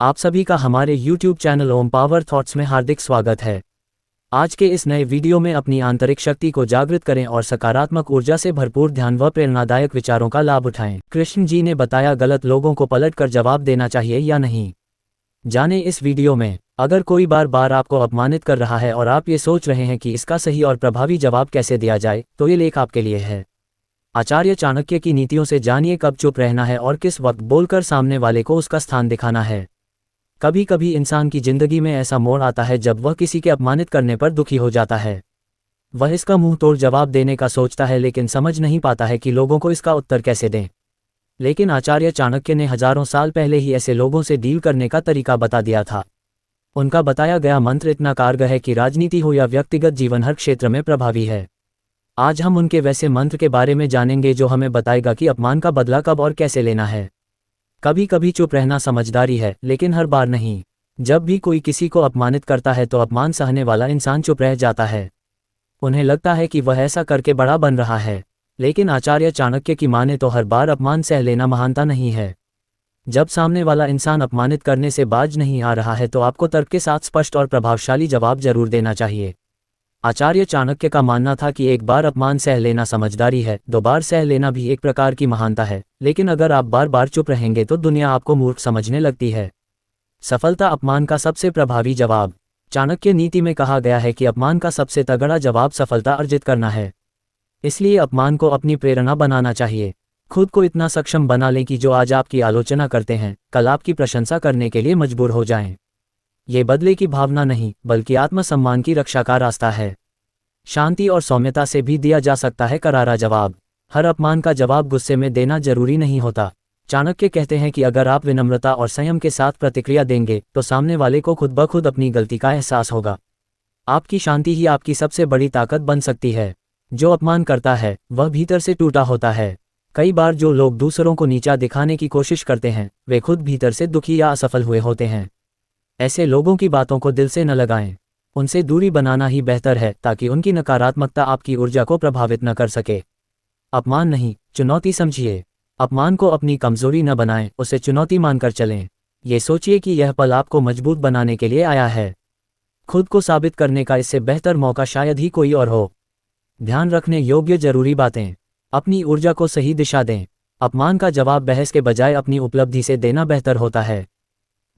आप सभी का हमारे YouTube चैनल ओम पावर थॉट्स में हार्दिक स्वागत है। आज के इस नए वीडियो में अपनी आंतरिक शक्ति को जागृत करें और सकारात्मक ऊर्जा से भरपूर ध्यान व प्रेरणादायक विचारों का लाभ उठाएं। कृष्ण जी ने बताया, गलत लोगों को पलटकर जवाब देना चाहिए या नहीं। जाने इस वीडियो में। अगर कोई बार बार आपको अपमानित कर रहा है और आप ये सोच रहे हैं कि इसका सही और प्रभावी जवाब कैसे दिया जाए, तो ये लेख आपके लिए है। आचार्य चाणक्य की नीतियों से जानिए कब चुप रहना है और किस वक्त बोलकर सामने वाले को उसका स्थान दिखाना है। कभी कभी इंसान की जिंदगी में ऐसा मोड़ आता है जब वह किसी के अपमानित करने पर दुखी हो जाता है। वह इसका मुंह तोड़ जवाब देने का सोचता है, लेकिन समझ नहीं पाता है कि लोगों को इसका उत्तर कैसे दें। लेकिन आचार्य चाणक्य ने हजारों साल पहले ही ऐसे लोगों से डील करने का तरीका बता दिया था। उनका बताया गया मंत्र इतना कारगर है कि राजनीति हो या व्यक्तिगत जीवन, हर क्षेत्र में प्रभावी है। आज हम उनके वैसे मंत्र के बारे में जानेंगे जो हमें बताएगा कि अपमान का बदला कब और कैसे लेना है। कभी कभी चुप रहना समझदारी है, लेकिन हर बार नहीं। जब भी कोई किसी को अपमानित करता है तो अपमान सहने वाला इंसान चुप रह जाता है। उन्हें लगता है कि वह ऐसा करके बड़ा बन रहा है, लेकिन आचार्य चाणक्य की माने तो हर बार अपमान सह लेना महानता नहीं है। जब सामने वाला इंसान अपमानित करने से बाज नहीं आ रहा है तो आपको तर्क के साथ स्पष्ट और प्रभावशाली जवाब जरूर देना चाहिए। आचार्य चाणक्य का मानना था कि एक बार अपमान सह लेना समझदारी है, 2 बार सह लेना भी एक प्रकार की महानता है, लेकिन अगर आप बार बार चुप रहेंगे तो दुनिया आपको मूर्ख समझने लगती है। सफलता अपमान का सबसे प्रभावी जवाब। चाणक्य नीति में कहा गया है कि अपमान का सबसे तगड़ा जवाब सफलता अर्जित करना है। इसलिए अपमान को अपनी प्रेरणा बनाना चाहिए। खुद को इतना सक्षम बना लें कि जो आज आपकी आलोचना करते हैं, कल आपकी प्रशंसा करने के लिए मजबूर हो जाएं। ये बदले की भावना नहीं, बल्कि आत्मसम्मान की रक्षा का रास्ता है। शांति और सौम्यता से भी दिया जा सकता है करारा जवाब। हर अपमान का जवाब गुस्से में देना जरूरी नहीं होता। चाणक्य कहते हैं कि अगर आप विनम्रता और संयम के साथ प्रतिक्रिया देंगे तो सामने वाले को खुद ब खुद अपनी गलती का एहसास होगा। आपकी शांति ही आपकी सबसे बड़ी ताकत बन सकती है। जो अपमान करता है वह भीतर से टूटा होता है। कई बार जो लोग दूसरों को नीचा दिखाने की कोशिश करते हैं, वे खुद भीतर से दुखी या असफल हुए होते हैं। ऐसे लोगों की बातों को दिल से न लगाएं। उनसे दूरी बनाना ही बेहतर है, ताकि उनकी नकारात्मकता आपकी ऊर्जा को प्रभावित न कर सके। अपमान नहीं, चुनौती समझिए। अपमान को अपनी कमजोरी न बनाएं, उसे चुनौती मानकर चलें। ये सोचिए कि यह पल आपको मजबूत बनाने के लिए आया है। खुद को साबित करने का इससे बेहतर मौका शायद ही कोई और हो। ध्यान रखने योग्य जरूरी बातें। अपनी ऊर्जा को सही दिशा दें। अपमान का जवाब बहस के बजाय अपनी उपलब्धि से देना बेहतर होता है।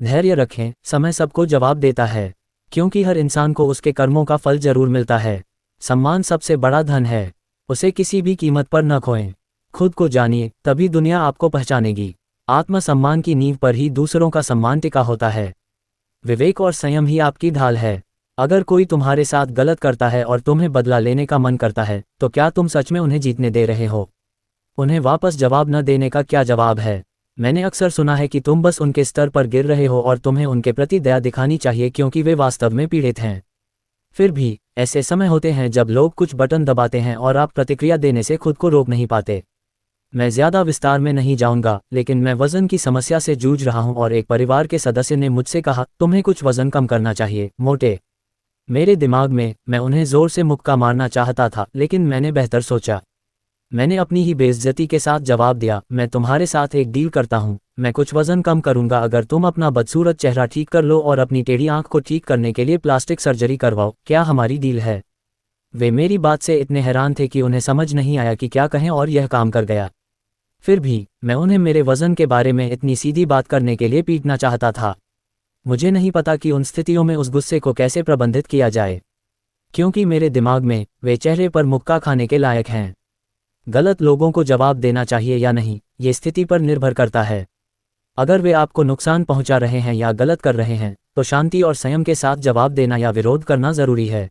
धैर्य रखें, समय सबको जवाब देता है, क्योंकि हर इंसान को उसके कर्मों का फल जरूर मिलता है। सम्मान सबसे बड़ा धन है, उसे किसी भी कीमत पर न खोएं। खुद को जानिए, तभी दुनिया आपको पहचानेगी। आत्मसम्मान की नींव पर ही दूसरों का सम्मान टिका होता है। विवेक और संयम ही आपकी ढाल है। अगर कोई तुम्हारे साथ गलत करता है और तुम्हें बदला लेने का मन करता है, तो क्या तुम सच में उन्हें जीतने दे रहे हो? उन्हें वापस जवाब न देने का क्या जवाब है? मैंने अक्सर सुना है कि तुम बस उनके स्तर पर गिर रहे हो और तुम्हें उनके प्रति दया दिखानी चाहिए, क्योंकि वे वास्तव में पीड़ित हैं। फिर भी ऐसे समय होते हैं जब लोग कुछ बटन दबाते हैं और आप प्रतिक्रिया देने से खुद को रोक नहीं पाते। मैं ज्यादा विस्तार में नहीं जाऊंगा, लेकिन मैं वजन की समस्या से जूझ रहा हूं और एक परिवार के सदस्य ने मुझसे कहा, तुम्हें कुछ वजन कम करना चाहिए, मोटे। मेरे दिमाग में मैं उन्हें जोर से मुक्का मारना चाहता था, लेकिन मैंने बेहतर सोचा। मैंने अपनी ही बेइज्जती के साथ जवाब दिया, मैं तुम्हारे साथ एक डील करता हूं। मैं कुछ वजन कम करूंगा अगर तुम अपना बदसूरत चेहरा ठीक कर लो और अपनी टेढ़ी आंख को ठीक करने के लिए प्लास्टिक सर्जरी करवाओ। क्या हमारी डील है? वे मेरी बात से इतने हैरान थे कि उन्हें समझ नहीं आया कि क्या कहें, और यह काम कर गया। फिर भी मैं उन्हें मेरे वजन के बारे में इतनी सीधी बात करने के लिए पीटना चाहता था। मुझे नहीं पता कि उन स्थितियों में उस गुस्से को कैसे प्रबंधित किया जाए, क्योंकि मेरे दिमाग में वे चेहरे पर मुक्का खाने के लायक हैं। गलत लोगों को जवाब देना चाहिए या नहीं, ये स्थिति पर निर्भर करता है। अगर वे आपको नुकसान पहुंचा रहे हैं या गलत कर रहे हैं, तो शांति और संयम के साथ जवाब देना या विरोध करना जरूरी है।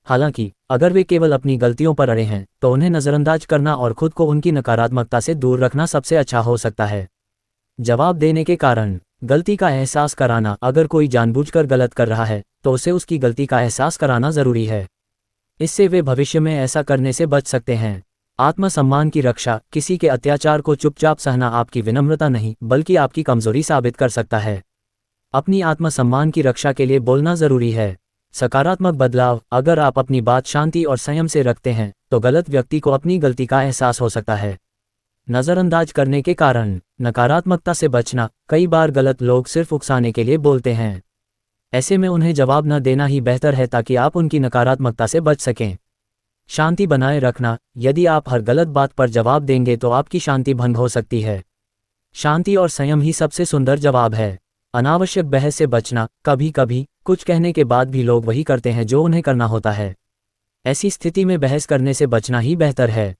हालांकि अगर वे केवल अपनी गलतियों पर अड़े हैं, तो उन्हें नज़रअंदाज करना और खुद को उनकी नकारात्मकता से दूर रखना सबसे अच्छा हो सकता है। जवाब देने के कारण गलती का एहसास कराना। अगर कोई जानबूझकर गलत कर रहा है, तो उसे उसकी गलती का एहसास कराना जरूरी है। इससे वे भविष्य में ऐसा करने से बच सकते हैं। आत्मसम्मान की रक्षा। किसी के अत्याचार को चुपचाप सहना आपकी विनम्रता नहीं, बल्कि आपकी कमजोरी साबित कर सकता है। अपनी आत्मसम्मान की रक्षा के लिए बोलना जरूरी है। सकारात्मक बदलाव। अगर आप अपनी बात शांति और संयम से रखते हैं, तो गलत व्यक्ति को अपनी गलती का एहसास हो सकता है। नज़रअंदाज करने के कारण। नकारात्मकता से बचना। कई बार गलत लोग सिर्फ उकसाने के लिए बोलते हैं। ऐसे में उन्हें जवाब न देना ही बेहतर है ताकि आप उनकी नकारात्मकता से बच सकें। शांति बनाए रखना। यदि आप हर गलत बात पर जवाब देंगे तो आपकी शांति भंग हो सकती है। शांति और संयम ही सबसे सुंदर जवाब है। अनावश्यक बहस से बचना। कभी कभी कुछ कहने के बाद भी लोग वही करते हैं जो उन्हें करना होता है। ऐसी स्थिति में बहस करने से बचना ही बेहतर है।